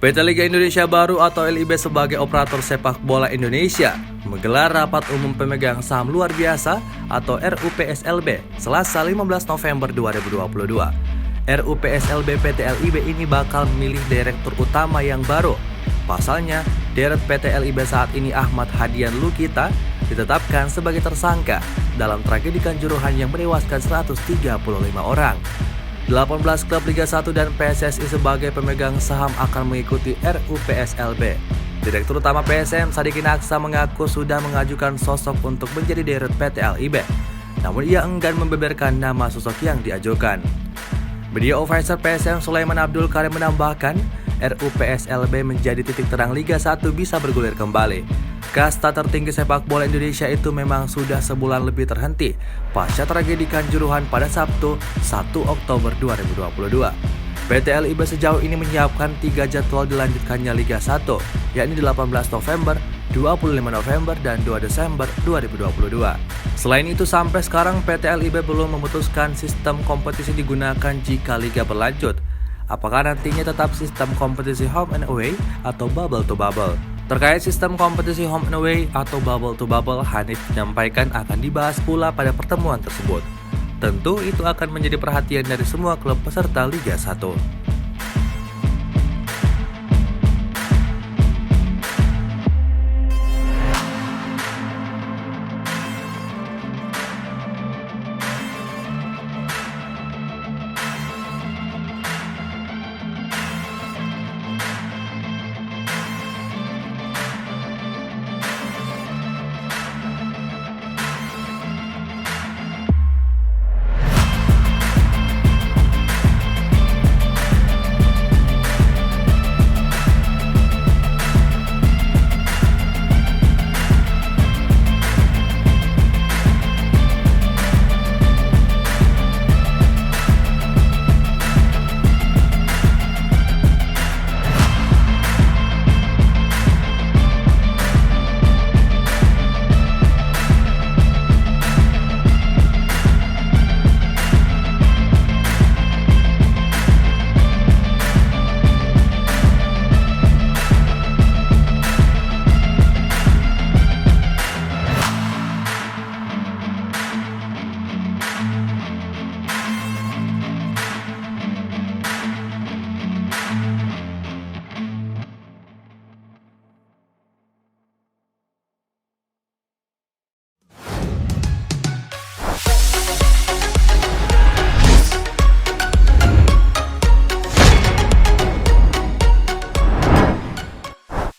PT Liga Indonesia Baru atau LIB sebagai operator sepak bola Indonesia menggelar rapat umum pemegang saham luar biasa atau RUPSLB Selasa 15 November 2022. RUPSLB PT LIB ini bakal memilih direktur utama yang baru. Pasalnya, Dirut PT LIB saat ini Ahmad Hadian Lukita ditetapkan sebagai tersangka dalam tragedi Kanjuruhan yang menewaskan 135 orang. 18 klub Liga 1 dan PSSI sebagai pemegang saham akan mengikuti RUPSLB. Direktur utama PSM Sadikin Aksa mengaku sudah mengajukan sosok untuk menjadi Dirut PT LIB. Namun ia enggan membeberkan nama sosok yang diajukan. Media Officer PSM Sulaiman Abdul Karim menambahkan, RUPSLB menjadi titik terang Liga 1 bisa bergulir kembali. Kasta tertinggi sepak bola Indonesia itu memang sudah sebulan lebih terhenti pasca tragedi Kanjuruhan pada Sabtu 1 Oktober 2022. PT LIB sejauh ini menyiapkan 3 jadwal dilanjutkannya Liga 1, yakni 18 November, 25 November, dan 2 Desember 2022. Selain itu, sampai sekarang PT LIB belum memutuskan sistem kompetisi digunakan jika Liga berlanjut. Apakah nantinya tetap sistem kompetisi home and away atau bubble to bubble? Terkait sistem kompetisi home and away atau bubble to bubble, Hanif menyampaikan akan dibahas pula pada pertemuan tersebut. Tentu itu akan menjadi perhatian dari semua klub peserta Liga 1.